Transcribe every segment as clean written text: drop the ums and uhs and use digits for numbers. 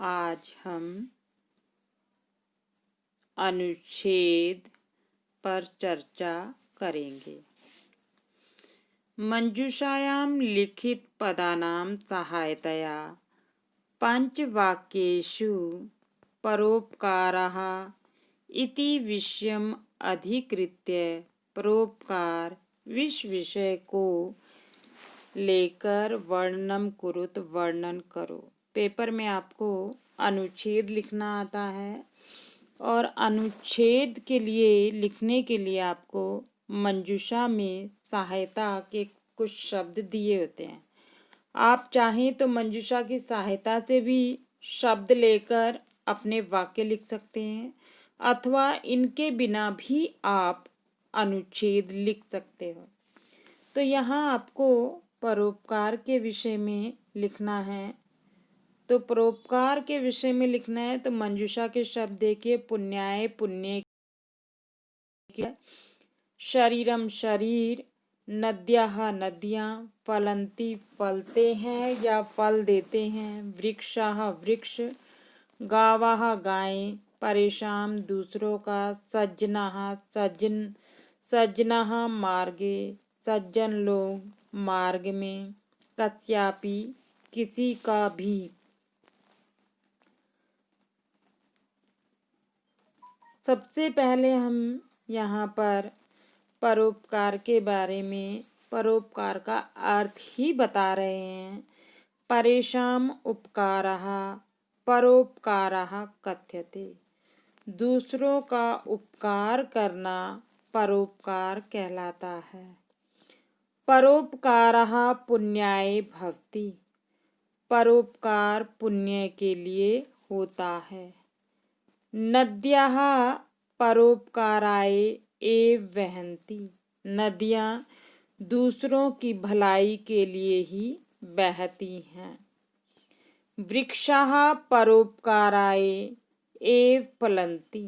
आज हम अनुच्छेद पर चर्चा करेंगे। मंजूषायां लिखित पदानां सहायतया पंचवाक्येषु परोपकारः इति विषयम् अधिकृत्य परोपकार विषय को लेकर वर्णन करो। पेपर में आपको अनुच्छेद लिखना आता है और अनुच्छेद के लिए लिखने के लिए आपको मंजूषा में सहायता के कुछ शब्द दिए होते हैं। आप चाहें तो मंजूषा की सहायता से भी शब्द लेकर अपने वाक्य लिख सकते हैं अथवा इनके बिना भी आप अनुच्छेद लिख सकते हो। तो यहाँ आपको परोपकार के विषय में लिखना है। तो परोपकार के विषय में लिखना है तो मंजूषा के शब्द देखिए। पुण्याय पुण्य, शरीरम शरीर, नद्याः नदियाँ, फलन्ति फलते हैं या फल देते हैं, वृक्षाः वृक्ष, गावाः गायें, परेशान दूसरों का, सज्जनाः सज्जनाः मार्गे, सज्जन लोग मार्ग में, कस्यापि किसी का भी। सबसे पहले हम यहाँ पर परोपकार के बारे में परोपकार का अर्थ ही बता रहे हैं। परेषाम् उपकारः परोपकारः कथ्यते। दूसरों का उपकार करना परोपकार कहलाता है। परोपकारः पुण्याय भवति। परोपकार पुण्य के लिए होता है। नद्याः परोपकाराय एव वहन्ति। नदियाँ दूसरों की भलाई के लिए ही बहती हैं। वृक्षाः परोपकाराय एव फलन्ति।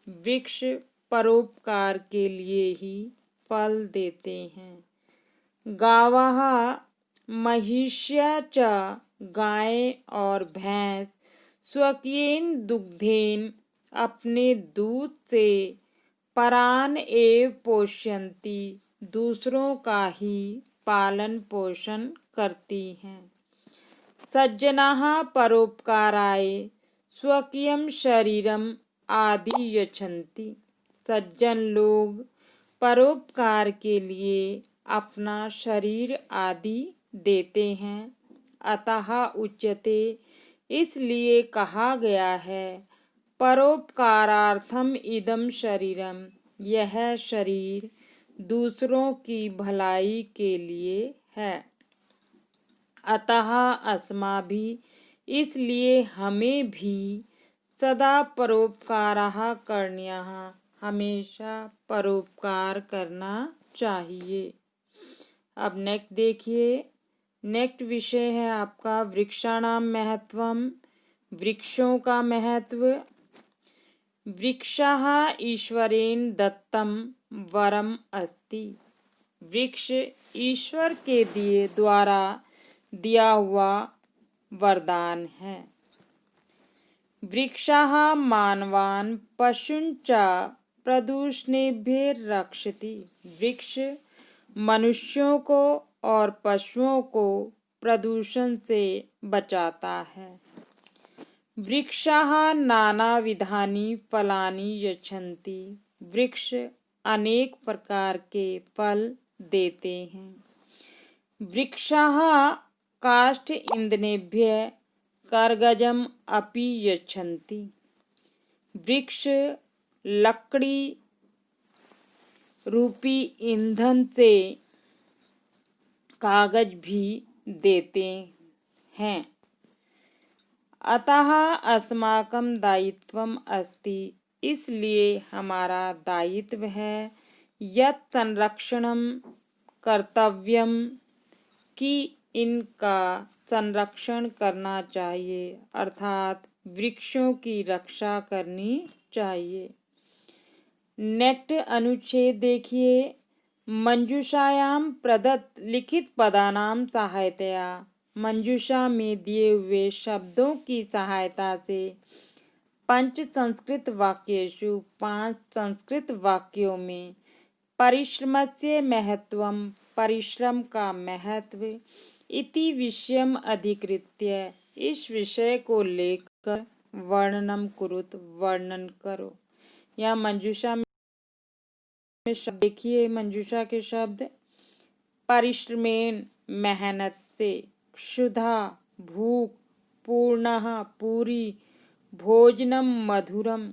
वृक्ष परोपकार के लिए ही फल देते हैं। गावाः महिष्या च, गाय और भैंस, स्वकीयेन दुग्धेन अपने दूध से, परान एव पोष्यन्ति दूसरों का ही पालन पोषण करती हैं। सज्जनाः परोपकाराय स्वकीयं शरीरम आदि यच्छन्ति। सज्जन लोग परोपकार के लिए अपना शरीर आदि देते हैं। अतः उच्यते, इसलिए कहा गया है, परोपकारार्थम इदं शरीरम, यह शरीर दूसरों की भलाई के लिए है। अतः अस्माभिः, इसलिए हमें भी सदा परोपकारः करणीयः, हमेशा परोपकार करना चाहिए। अब नेक्स्ट देखिए। नेक्स्ट विषय है आपका वृक्षाणां महत्वम, वृक्षों का महत्व। वृक्षाः ईश्वरेण दत्तम वरम अस्ति। वृक्ष ईश्वर के द्वारा दिया हुआ वरदान है। वृक्षाः मानवान् पशूंश्च प्रदूषणेभ्यः रक्षति। वृक्ष मनुष्यों को और पशुओं को प्रदूषण से बचाता है। वृक्षाः नानाविधानि फलानि यच्छन्ति। वृक्ष अनेक प्रकार के फल देते हैं। वृक्षाः काष्ठ ईंधनेभ्यः कर्गजम् अपि यच्छन्ति। वृक्ष लकड़ी रूपी ईंधन से कागज भी देते हैं। अतः अस्माकं दायित्वम् अस्ति, इसलिए हमारा दायित्व है, यत् संरक्षणं कर्तव्यम, कि इनका संरक्षण करना चाहिए, अर्थात वृक्षों की रक्षा करनी चाहिए। नेक्स्ट अनुच्छेद देखिए। मंजूषायां प्रदत्त लिखित पदानां सहायतया मंजूषा में दिए हुए शब्दों की सहायता से 5 संस्कृत वाक्येषु 5 संस्कृत वाक्यों में परिश्रमस्य महत्वम, परिश्रम का महत्व, इति विषयम अधिकृत्य, इस विषय को लेकर वर्णनम कुरुत, वर्णन करो। या मंजूषा में देखिए मंजूषा के शब्द, परिश्रमेण मेहनत से, क्षुधा भूख, पूर्णः पूरी, भोजनम मधुरम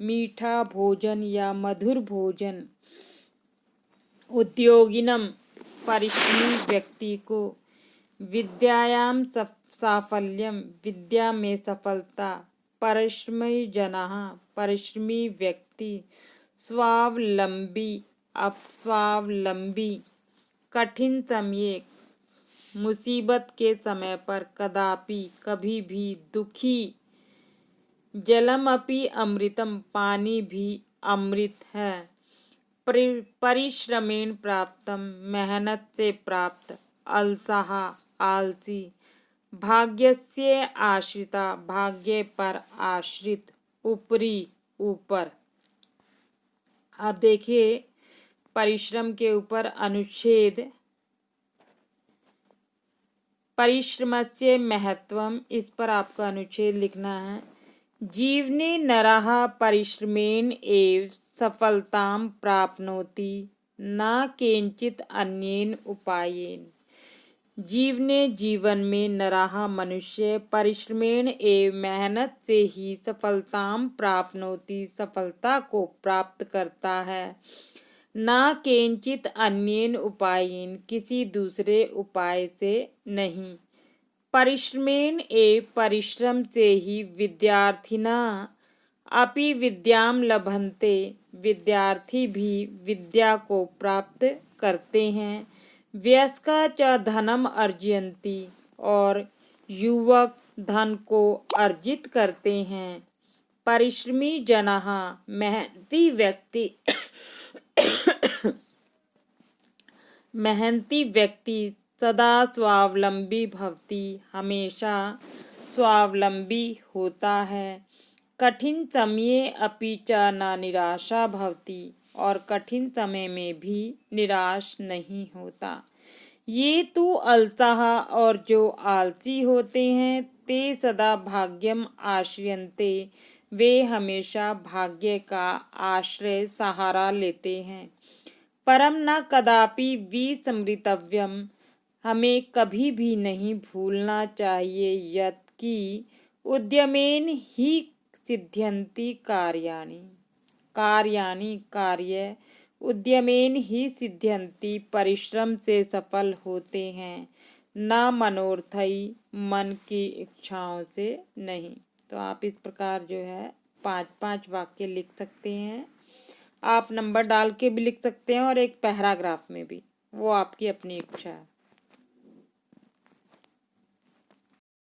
मीठा भोजन या मधुर भोजन, उद्योगिनम परिश्रमी व्यक्ति को, विद्यायाम साफल्यम विद्या में सफलता, परिश्रमी जनः परिश्रमी व्यक्ति, स्वावलंबी स्वावलंबी, कठिन समय मुसीबत के समय पर, कदापि कभी भी, दुखी, जलमपि अमृतम पानी भी अमृत है, परिश्रमेण प्राप्तम मेहनत से प्राप्त, अलसः आलसी, भाग्यस्य आश्रिता भाग्य पर आश्रित, उपरी ऊपर। अब देखिए परिश्रम के ऊपर अनुच्छेद, परिश्रमस्य महत्वम, इस पर आपको अनुच्छेद लिखना है। जीवने नरः परिश्रमेण एव सफलतां प्राप्नोति न केनचित् अन्येन उपायेन। जीवने जीवन में नरः मनुष्य परिश्रमेण एव मेहनत से ही सफलतां प्राप्नोति सफलता को प्राप्त करता है, न केनचित् अन्येन उपायेन किसी दूसरे उपाय से नहीं। परिश्रमेण एव परिश्रम से ही विद्यार्थिना अपि विद्याम लभन्ते, विद्यार्थी भी विद्या को प्राप्त करते हैं। वयस्का च धनम अर्जयन्ति, और युवक धन को अर्जित करते हैं। परिश्रमी जनः मेहनती व्यक्ति मेहनती व्यक्ति सदा स्वावलंबी भवति, हमेशा स्वावलंबी होता है। कठिन समये अपि च न निराशा भवति, और कठिन समय में भी निराश नहीं होता। ये तु अलसः, और जो आलसी होते हैं, ते सदा भाग्यम आश्रयन्ते, वे हमेशा भाग्य का आश्रय सहारा लेते हैं। परम न कदापि विस्मृतव्यम, हमें कभी भी नहीं भूलना चाहिए, यत् कि उद्यमेन ही सिद्ध्यन्ति कार्याणि, कार्याणि कार्य उद्यमेन ही सिद्ध्यन्ति, परिश्रम से सफल होते हैं, न मनोर्थई मन की इच्छाओं से नहीं। तो आप इस प्रकार जो है 5-5 वाक्य लिख सकते हैं। आप नंबर डाल के भी लिख सकते हैं और एक पैराग्राफ में भी, वो आपकी अपनी इच्छा है।